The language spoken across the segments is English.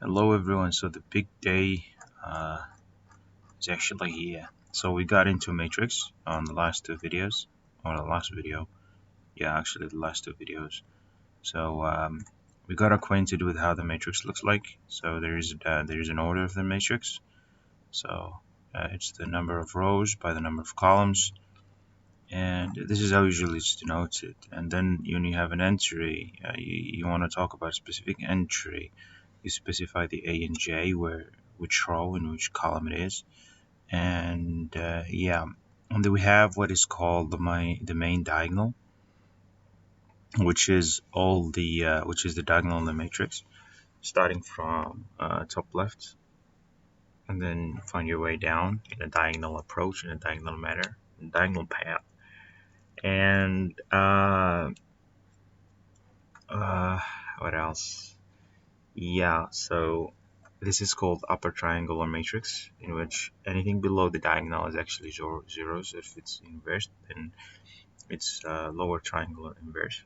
Hello everyone. So the big day is actually here. So we got into matrix on the last two videos, or the last video. Yeah, actually the last two videos. So we got acquainted with how the matrix looks like. So there is an order of the matrix. So it's the number of rows by the number of columns, and this is how usually it's denoted. And then when you have an entry, you want to talk about a specific entry. You specify the A and J, which row and which column it is, and yeah, and then we have what is called the main diagonal, which is the diagonal in the matrix, starting from top left, and then find your way down in a diagonal approach, in a diagonal manner, diagonal path, and uh, what else? Yeah, so this is called upper triangular matrix, in which anything below the diagonal is actually zeros. If it's inverse, then it's lower triangular inverse.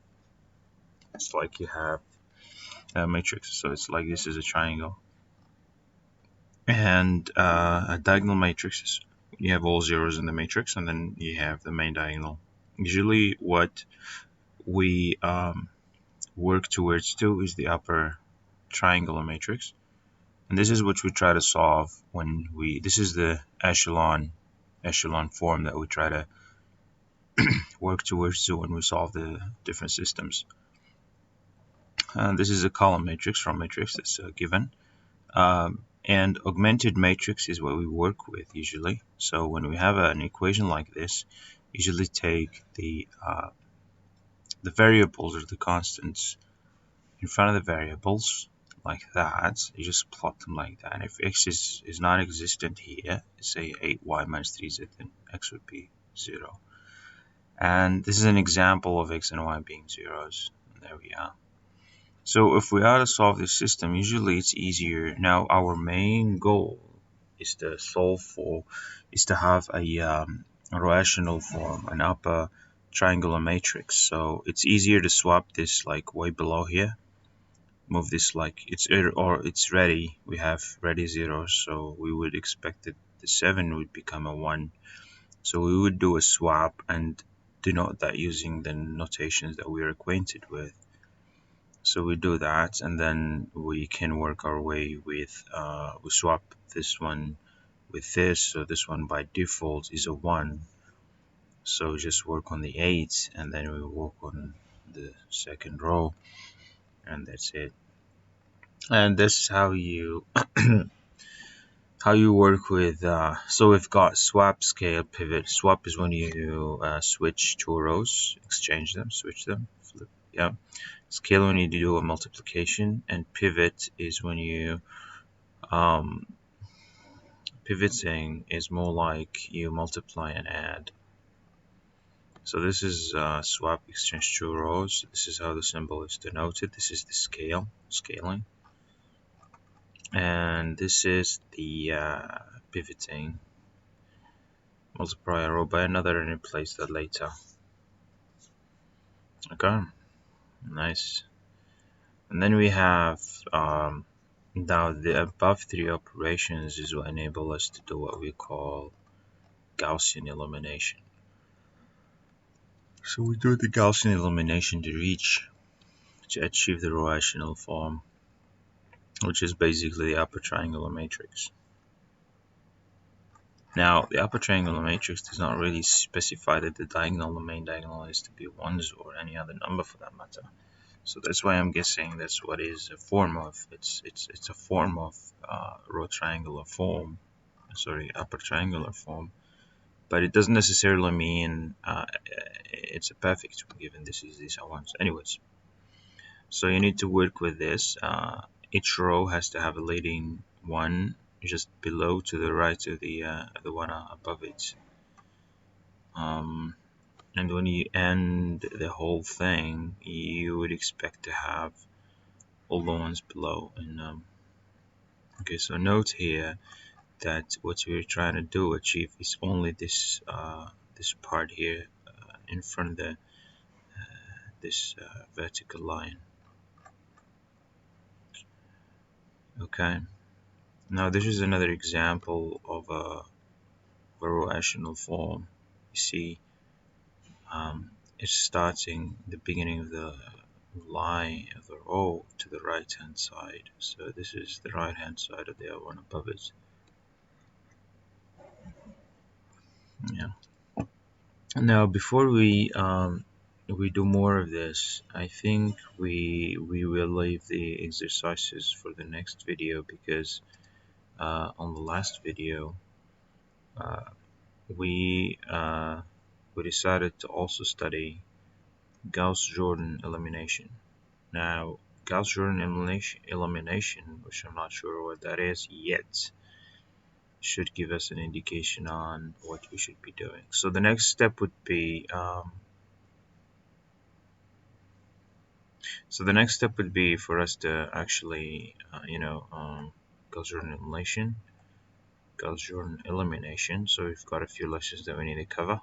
It's like you have a matrix, so it's like this is a triangle. And a diagonal matrix is you have all zeros in the matrix, and then you have the main diagonal. Usually, what we work towards to is the upper triangular matrix. And this is what we try to solve when this is the echelon form that we try to work towards when we solve the different systems. This is a column matrix from matrix that's given. And augmented matrix is what we work with usually. So when we have an equation like this, usually take the variables or the constants in front of the variables like that. You just plot them like that. And if x is not existent here, say 8y minus 3z, then x would be 0. And this is an example of x and y being zeros. And there we are. So if we are to solve this system, usually it's easier. Now our main goal is to have a rational form, an upper triangular matrix. So it's easier to swap this like way below here. Move this like it's ready. We have ready zeros, so we would expect that the 7 would become a 1. So we would do a swap and denote that using the notations that we're acquainted with. So we do that, and then we can work our way with we swap this one with this. So this one by default is a 1. So just work on the 8, and then we work on the second row, and that's it. And this is how you work with. So we've got swap, scale, pivot. Swap is when you switch two rows, exchange them, switch them, flip. Yeah. Scale when you do a multiplication, and pivot is when you pivoting is more like you multiply and add. So this is swap, exchange two rows. This is how the symbol is denoted. This is the scaling, and this is the pivoting. Multiply a row by another and replace that later. Okay, nice. And then we have now the above three operations is what enable us to do what we call Gaussian elimination. So we do the Gaussian elimination to achieve the rational form, which is basically the upper triangular matrix. Now, the upper triangular matrix does not really specify that the main diagonal is to be 1s or any other number for that matter. So that's why I'm guessing that's what is a form of. It's a form of upper triangular form, but it doesn't necessarily mean it's a perfect one, given these are ones. Anyways, so you need to work with this. Each row has to have a leading 1 just below to the right of the one above it. And when you end the whole thing, you would expect to have all the ones below. And okay, so note here that what we're trying to achieve is only this this part here in front of the this vertical line. Okay. Now this is another example of a row-echelon form. You see, it's starting the beginning of the line of the row to the right hand side. So this is the right hand side of the other one above it. Yeah. Now before we do more of this, I think we will leave the exercises for the next video, because on the last video uh, we uh, we decided to also study Gauss-Jordan elimination. Now, Gauss-Jordan elimination, which I'm not sure what that is yet, should give us an indication on what we should be doing. So the next step would be for us to actually, Gauss-Jordan elimination. So we've got a few lessons that we need to cover.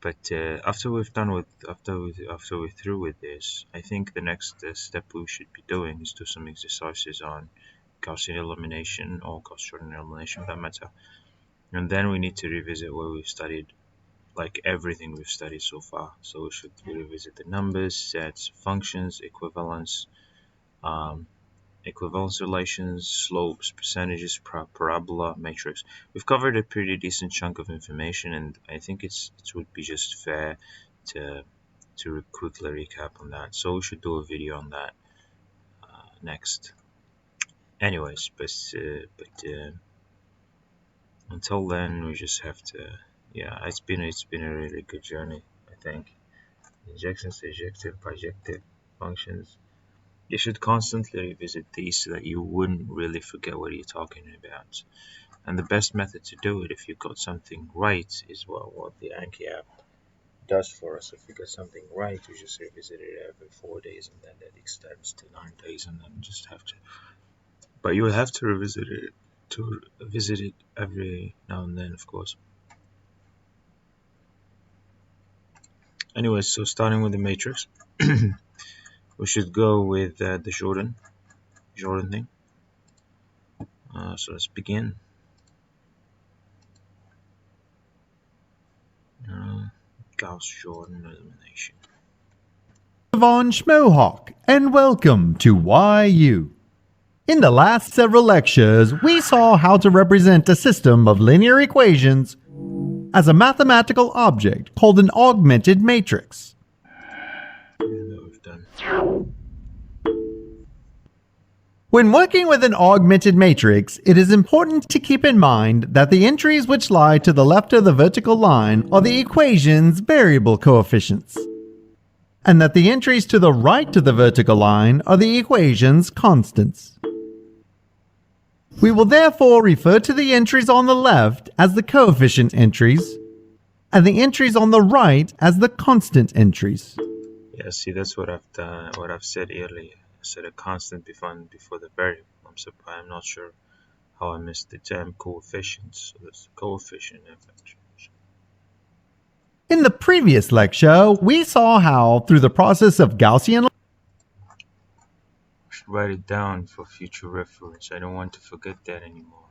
But after we're through with this, I think the next step we should be doing is do some exercises on Gaussian elimination or Gauss-Jordan elimination, for that matter. And then we need to revisit what we've studied, like everything we've studied so far. So we should revisit the numbers, sets, functions, equivalence relations, slopes, percentages, parabola, matrix. We've covered a pretty decent chunk of information, and I think it would be just fair to quickly recap on that. So we should do a video on that next. Anyways, but until then, we just have to. Yeah, it's been a really good journey, I think. Injections, surjective, bijective functions. You should constantly revisit these so that you wouldn't really forget what you're talking about. And the best method to do it, if you got something right, is what the Anki app does for us. If you got something right, you just revisit it every 4 days, and then that extends to 9 days, and then just have to. But you will have to revisit it every now and then, of course. Anyway, so starting with the matrix, we should go with the Jordan thing. So let's begin. Gauss-Jordan elimination. Von Schmohawk, and welcome to YU. In the last several lectures, we saw how to represent a system of linear equations as a mathematical object called an augmented matrix. When working with an augmented matrix, it is important to keep in mind that the entries which lie to the left of the vertical line are the equation's variable coefficients, and that the entries to the right of the vertical line are the equation's constants. We will therefore refer to the entries on the left as the coefficient entries, and the entries on the right as the constant entries. Yeah, see, that's what I've done, what I've said earlier. I said a constant before the variable. I'm not sure how I missed the term coefficients. So that's the coefficient effect. In the previous lecture, we saw how, through the process of Gaussian, I should write it down for future reference. I don't want to forget that anymore.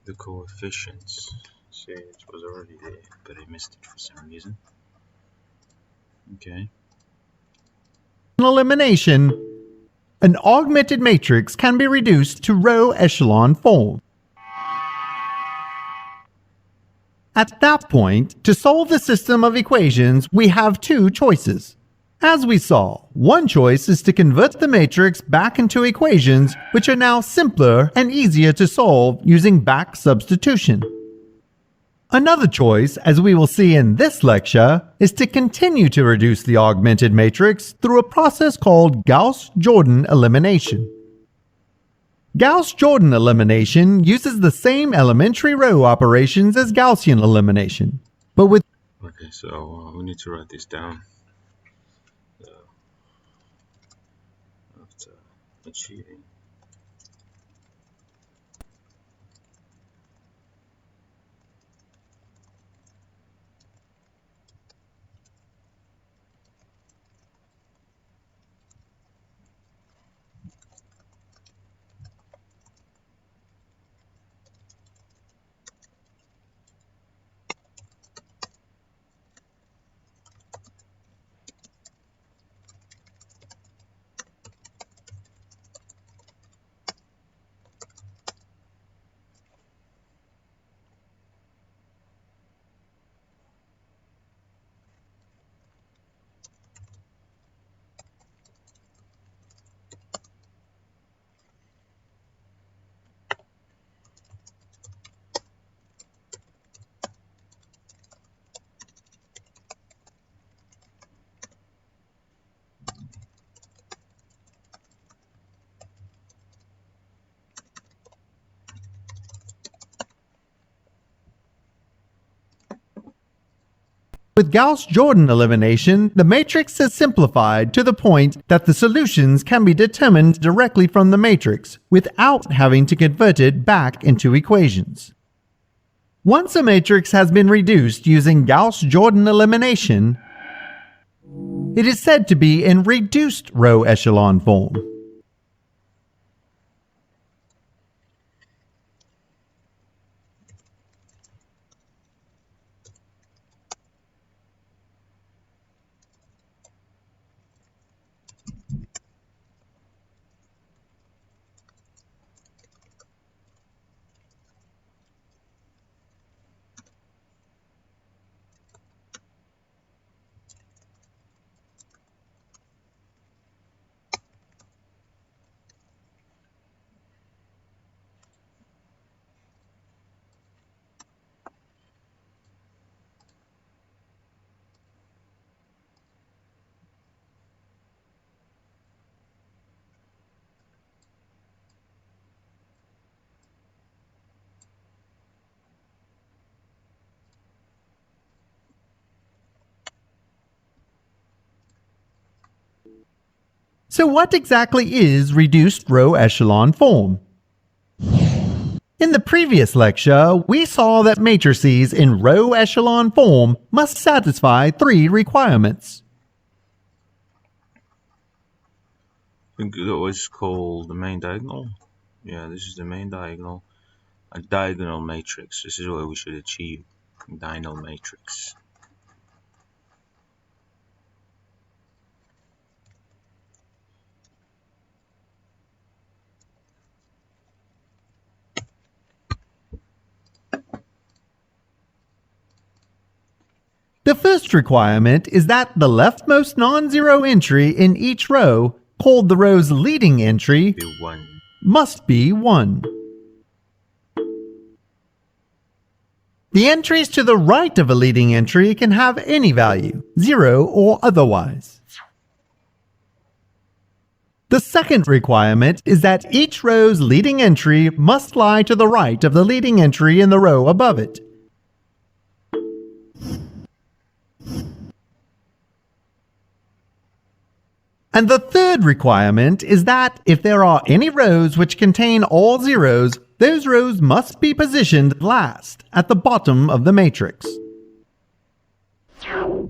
The coefficients. See, it was already there, but I missed it for some reason. Okay. elimination, an augmented matrix can be reduced to row echelon form. At that point, to solve the system of equations, we have two choices. As we saw, one choice is to convert the matrix back into equations which are now simpler and easier to solve using back substitution. Another choice, as we will see in this lecture, is to continue to reduce the augmented matrix through a process called Gauss-Jordan elimination. Gauss-Jordan elimination uses the same elementary row operations as Gaussian elimination, but with Okay, so we need to write this down. After achieving With Gauss-Jordan elimination, the matrix is simplified to the point that the solutions can be determined directly from the matrix without having to convert it back into equations. Once a matrix has been reduced using Gauss-Jordan elimination, it is said to be in reduced row echelon form. So what exactly is reduced row echelon form? In the previous lecture, we saw that matrices in row echelon form must satisfy three requirements. I think it was called the main diagonal. Yeah, this is the main diagonal. A diagonal matrix. This is what we should achieve. Diagonal matrix. The first requirement is that the leftmost non-zero entry in each row, called the row's leading entry, Be 1. must be 1. The entries to the right of a leading entry can have any value, 0 or otherwise. The second requirement is that each row's leading entry must lie to the right of the leading entry in the row above it. And the third requirement is that if there are any rows which contain all zeros, those rows must be positioned last at the bottom of the matrix. Now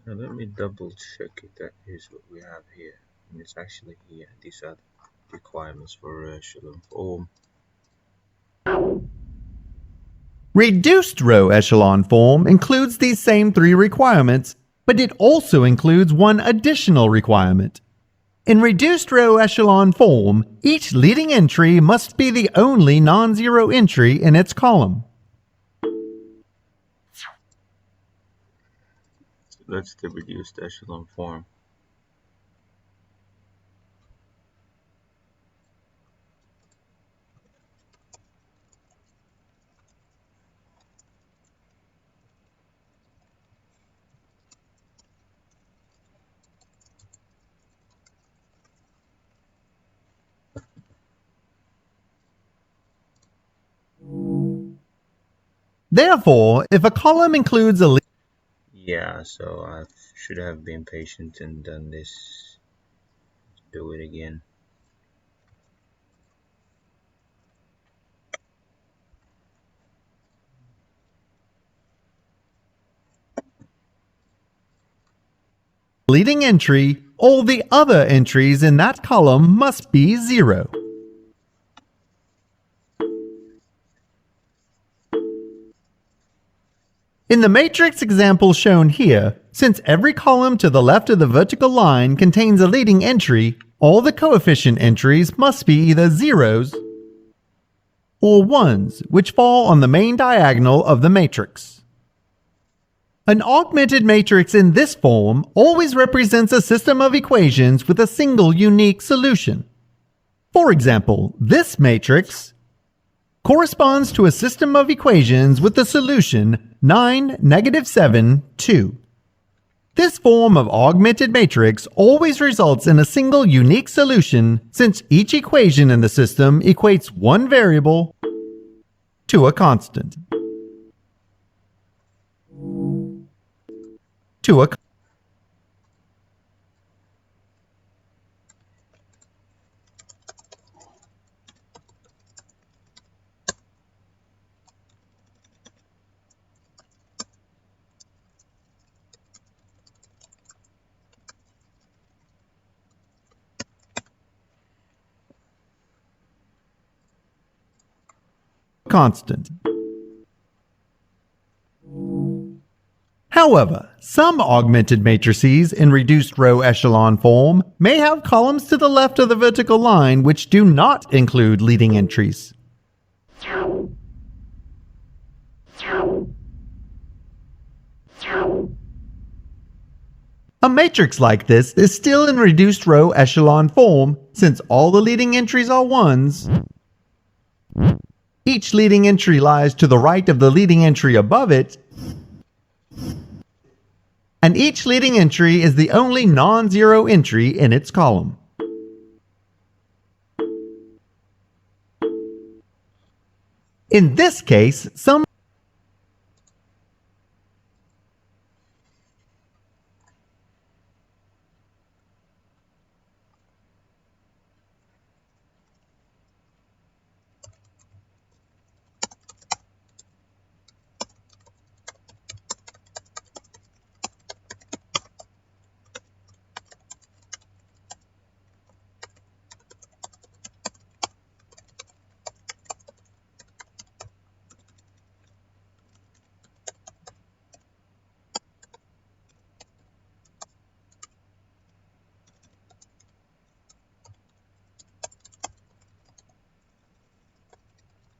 let me double check if that is what we have here. And it's actually here. These are the requirements for echelon form. Reduced row echelon form includes these same three requirements, but it also includes one additional requirement. In reduced row echelon form, each leading entry must be the only non-zero entry in its column. So that's the reduced echelon form. Therefore, if a column includes a Yeah, so I should have been patient and done this. Let's do it again. leading entry, all the other entries in that column must be 0. In the matrix example shown here, since every column to the left of the vertical line contains a leading entry, all the coefficient entries must be either zeros or 1s, which fall on the main diagonal of the matrix. An augmented matrix in this form always represents a system of equations with a single unique solution. For example, this matrix corresponds to a system of equations with the solution 9, -7, 2. This form of augmented matrix always results in a single unique solution since each equation in the system equates one variable to a constant. to a constant. However, some augmented matrices in reduced row echelon form may have columns to the left of the vertical line which do not include leading entries. A matrix like this is still in reduced row echelon form since all the leading entries are ones. Each leading entry lies to the right of the leading entry above it, and each leading entry is the only non-zero entry in its column. In this case, some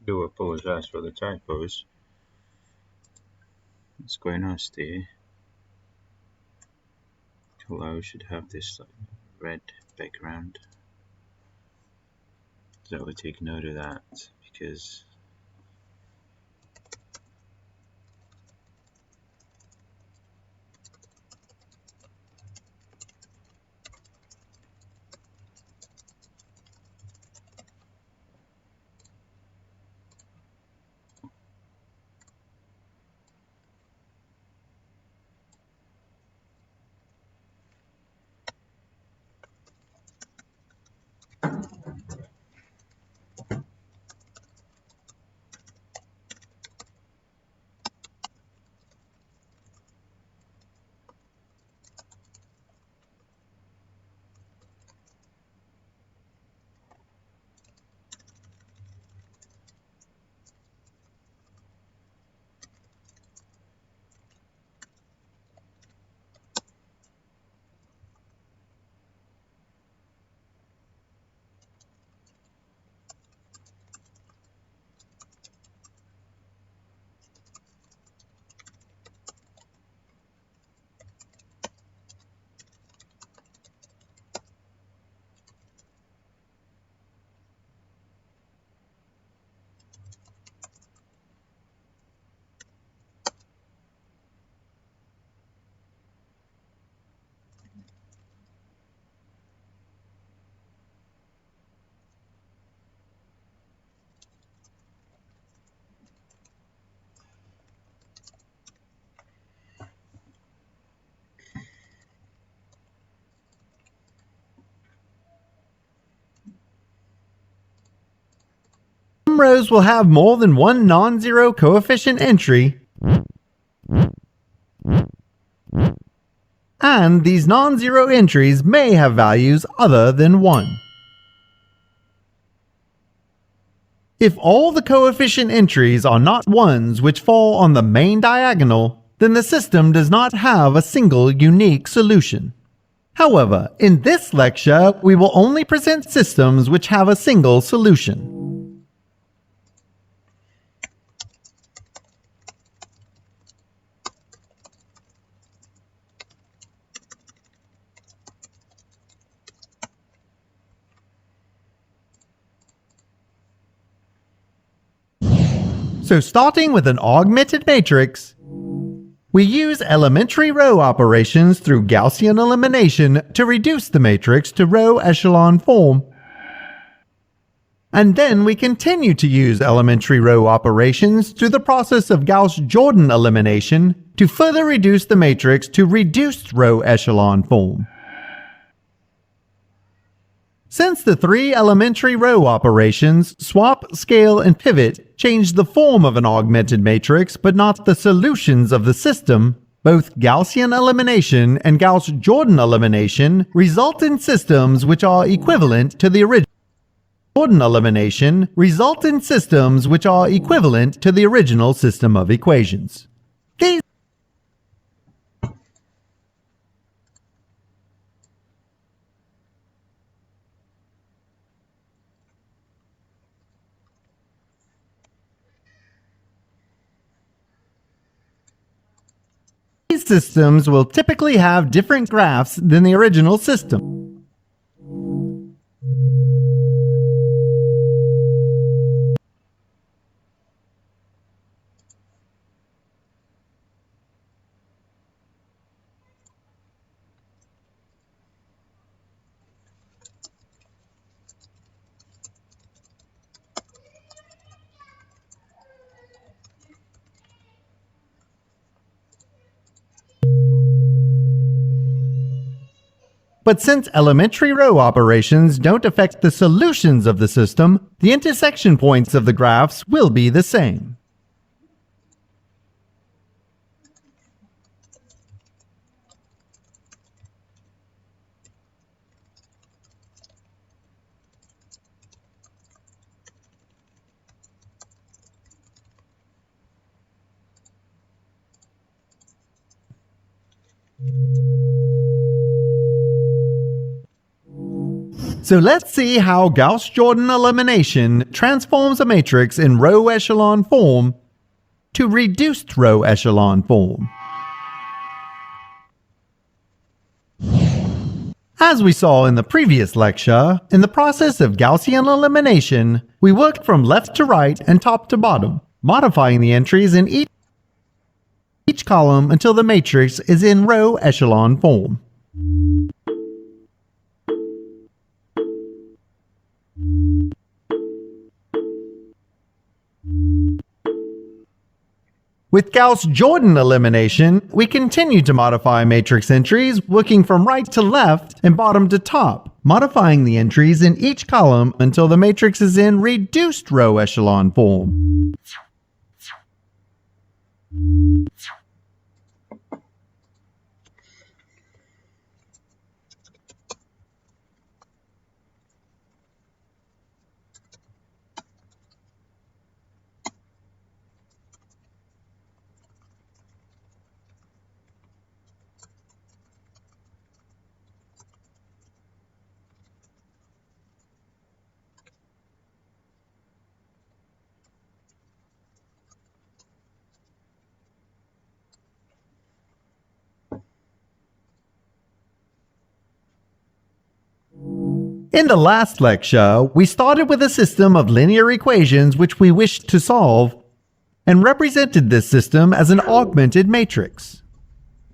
do apologize for the typos. It's quite nice there. Hello should have this red background. So I would take note of that because some rows will have more than one non-zero coefficient entry, and these non-zero entries may have values other than 1. If all the coefficient entries are not ones which fall on the main diagonal, then the system does not have a single unique solution. However, in this lecture, we will only present systems which have a single solution. So starting with an augmented matrix, we use elementary row operations through Gaussian elimination to reduce the matrix to row echelon form. And then we continue to use elementary row operations through the process of Gauss-Jordan elimination to further reduce the matrix to reduced row echelon form. Since the three elementary row operations, swap, scale, and pivot, change the form of an augmented matrix but not the solutions of the system, both Gaussian elimination and Gauss-Jordan elimination result in systems which are equivalent to the original. Jordan elimination result in systems which are equivalent to the original system of equations. These systems will typically have different graphs than the original system. But since elementary row operations don't affect the solutions of the system, the intersection points of the graphs will be the same. So let's see how Gauss-Jordan elimination transforms a matrix in row echelon form to reduced row echelon form. As we saw in the previous lecture, in the process of Gaussian elimination, we worked from left to right and top to bottom, modifying the entries in each column until the matrix is in row echelon form. With Gauss-Jordan elimination, we continue to modify matrix entries, working from right to left and bottom to top, modifying the entries in each column until the matrix is in reduced row echelon form. In the last lecture, we started with a system of linear equations which we wished to solve, and represented this system as an augmented matrix.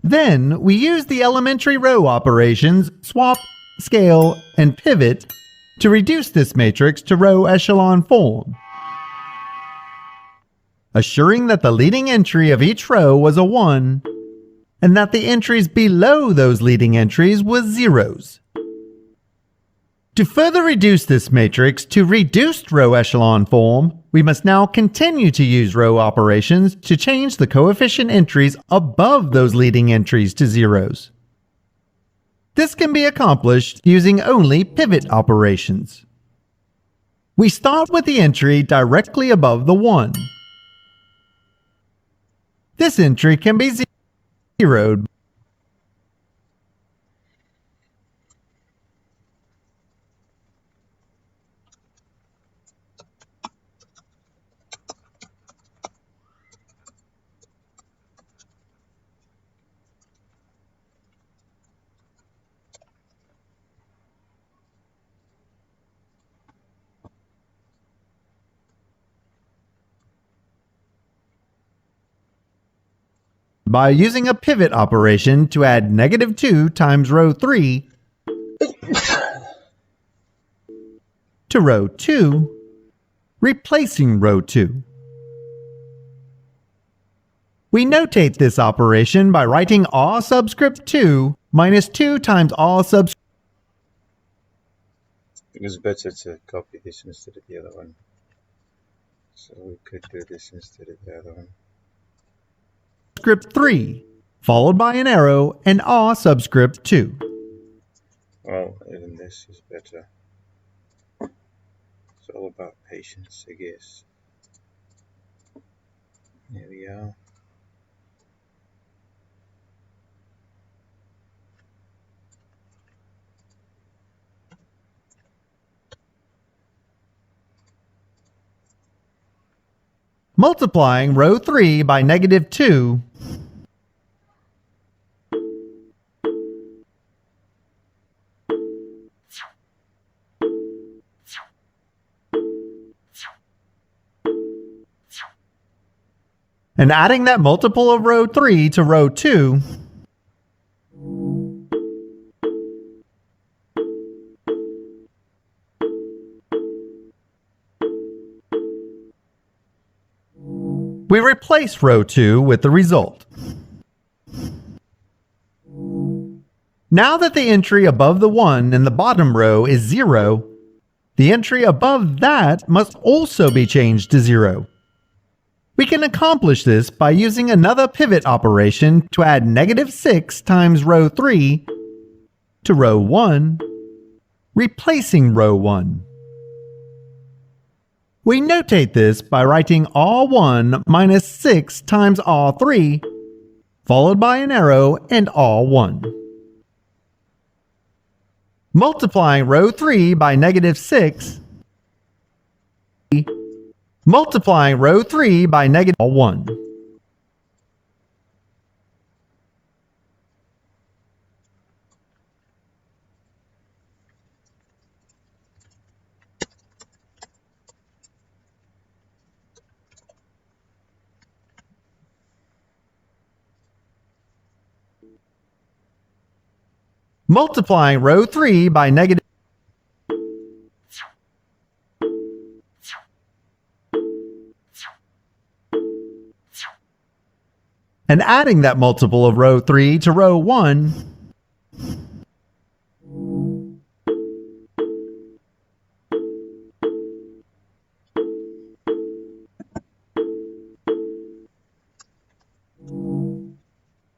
Then, we used the elementary row operations swap, scale, and pivot to reduce this matrix to row echelon form, assuring that the leading entry of each row was a 1, and that the entries below those leading entries was zeros. To further reduce this matrix to reduced row echelon form, we must now continue to use row operations to change the coefficient entries above those leading entries to zeros. This can be accomplished using only pivot operations. We start with the entry directly above the 1. This entry can be zeroed by using a pivot operation to add -2 times row 3 to row 2, replacing row 2. We notate this operation by writing R subscript 2 minus 2 times R subscript. It's better to copy this instead of the other one. So we could do this instead of the other one. Subscript 3, followed by an arrow, and R subscript 2. Well, even this is better. It's all about patience, I guess. Here we are. Multiplying row 3 by negative 2. And adding that multiple of row 3 to row 2. We replace row 2 with the result. Now that the entry above the 1 in the bottom row is 0, the entry above that must also be changed to 0. We can accomplish this by using another pivot operation to add negative 6 times row 3 to row 1, replacing row 1. We notate this by writing R1 minus 6 times R3, followed by an arrow and R1. Multiplying row 3 by negative 6, multiplying row 3 by negative 1. Multiplying row 3 by negative and adding that multiple of row 3 to row 1,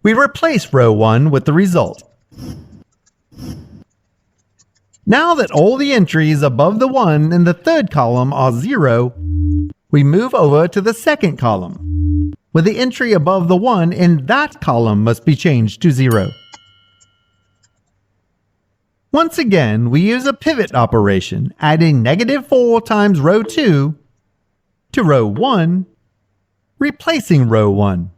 we replace row 1 with the result. Now that all the entries above the 1 in the third column are 0, we move over to the second column, where the entry above the 1 in that column must be changed to 0. Once again, we use a pivot operation, adding negative 4 times row 2 to row 1, replacing row 1.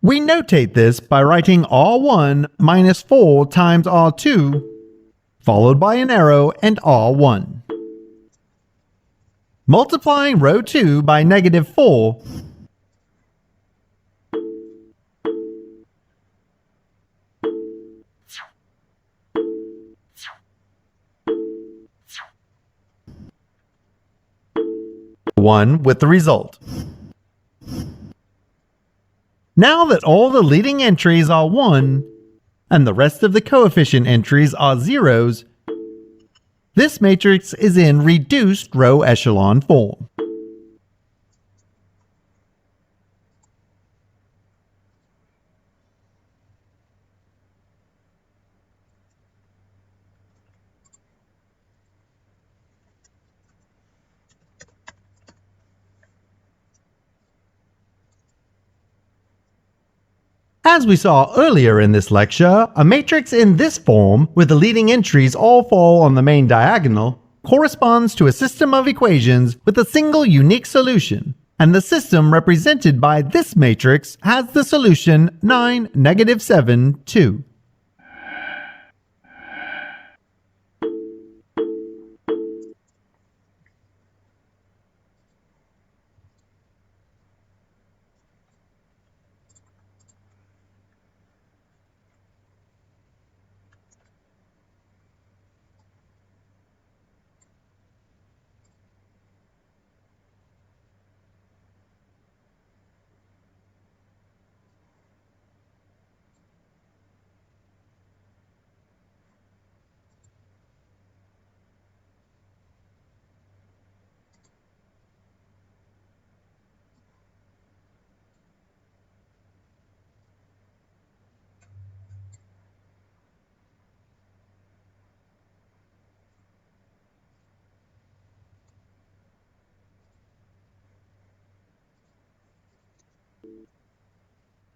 We notate this by writing R1 minus 4 times R2, followed by an arrow and R1. Multiplying row 2 by negative 4, one with the result. Now that all the leading entries are 1 and the rest of the coefficient entries are zeros, this matrix is in reduced row echelon form. As we saw earlier in this lecture, a matrix in this form, with the leading entries all fall on the main diagonal, corresponds to a system of equations with a single unique solution, and the system represented by this matrix has the solution 9, negative 7, 2.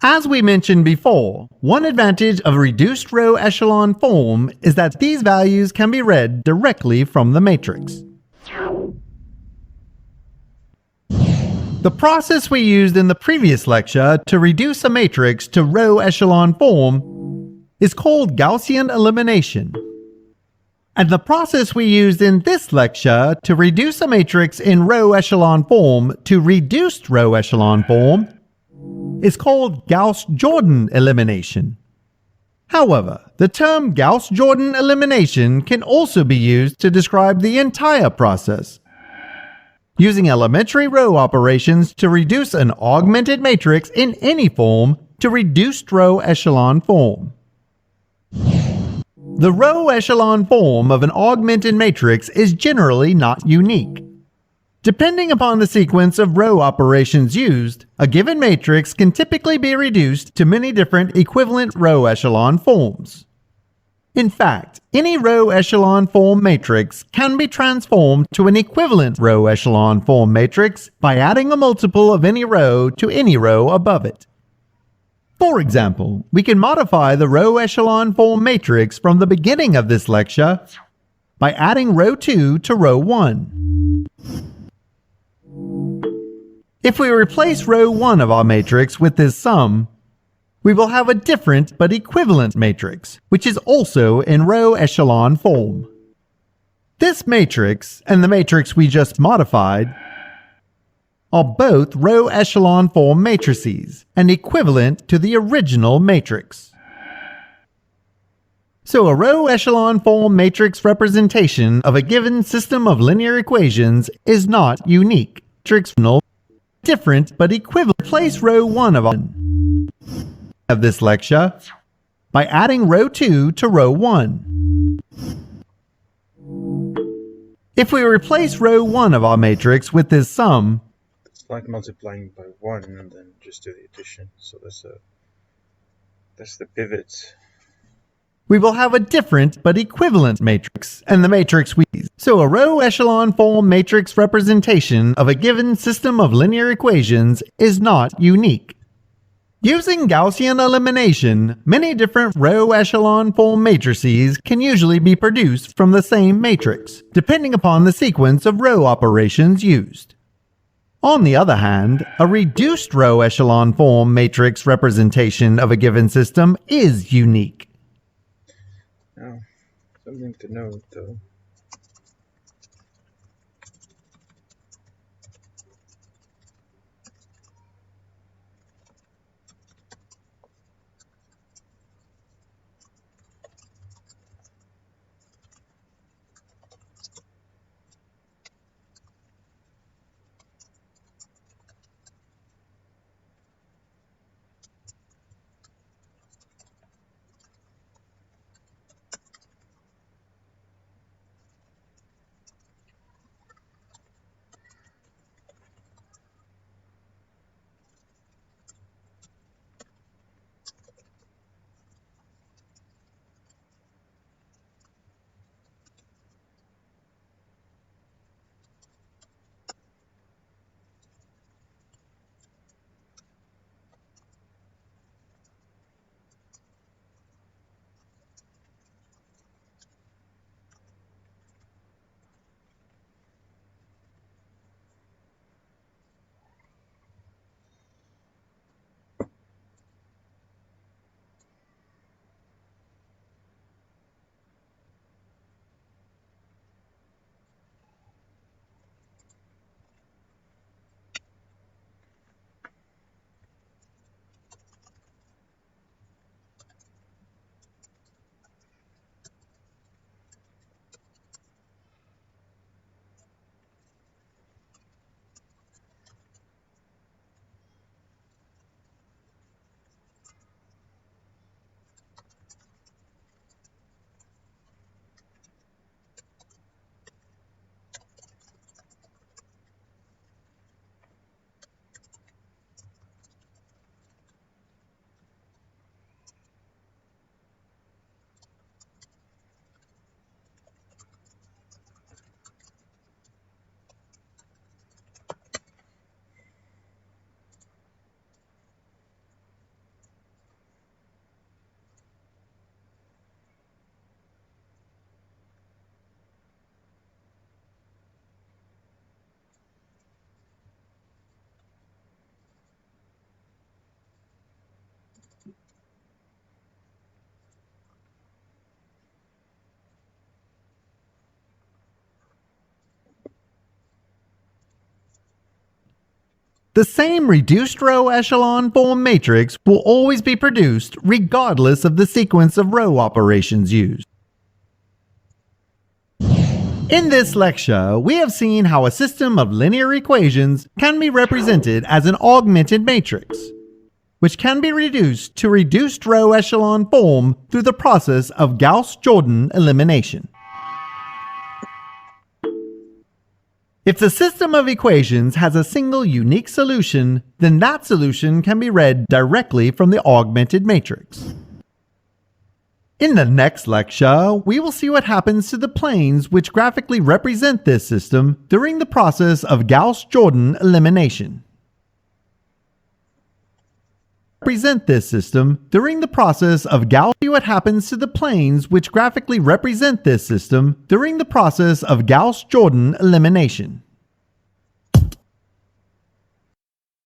As we mentioned before, one advantage of a reduced row echelon form is that these values can be read directly from the matrix. The process we used in the previous lecture to reduce a matrix to row echelon form is called Gaussian elimination. And the process we used in this lecture to reduce a matrix in row echelon form to reduced row echelon form is called Gauss-Jordan elimination. However, the term Gauss-Jordan elimination can also be used to describe the entire process, using elementary row operations to reduce an augmented matrix in any form to reduced row echelon form. The row echelon form of an augmented matrix is generally not unique. Depending upon the sequence of row operations used, a given matrix can typically be reduced to many different equivalent row echelon forms. In fact, any row echelon form matrix can be transformed to an equivalent row echelon form matrix by adding a multiple of any row to any row above it. For example, we can modify the row echelon form matrix from the beginning of this lecture by adding row 2 to row 1. If we replace row 1 of our matrix with this sum, we will have a different but equivalent matrix, which is also in row echelon form. This matrix and the matrix we just modified are both row echelon form matrices and equivalent to the original matrix. So a row echelon form matrix representation of a given system of linear equations is not unique. Different but equivalent. Replace row 1 of this lecture by adding row 2 to row 1. If we replace row 1 of our matrix with this sum, It's like multiplying by 1 and then just do the addition. So that's the pivot. we will have a different but equivalent matrix, and the matrix we use. So a row echelon form matrix representation of a given system of linear equations is not unique. Using Gaussian elimination, many different row echelon form matrices can usually be produced from the same matrix, depending upon the sequence of row operations used. On the other hand, a reduced row echelon form matrix representation of a given system is unique. Now, something to note though. The same reduced row echelon form matrix will always be produced regardless of the sequence of row operations used. In this lecture, we have seen how a system of linear equations can be represented as an augmented matrix, which can be reduced to reduced row echelon form through the process of Gauss-Jordan elimination. If the system of equations has a single unique solution, then that solution can be read directly from the augmented matrix. In the next lecture, we will see what happens to the planes which graphically represent this system during the process of Gauss-Jordan elimination. Represent this system during the process of Gauss. See what happens to the planes which graphically represent this system during the process of Gauss-Jordan elimination.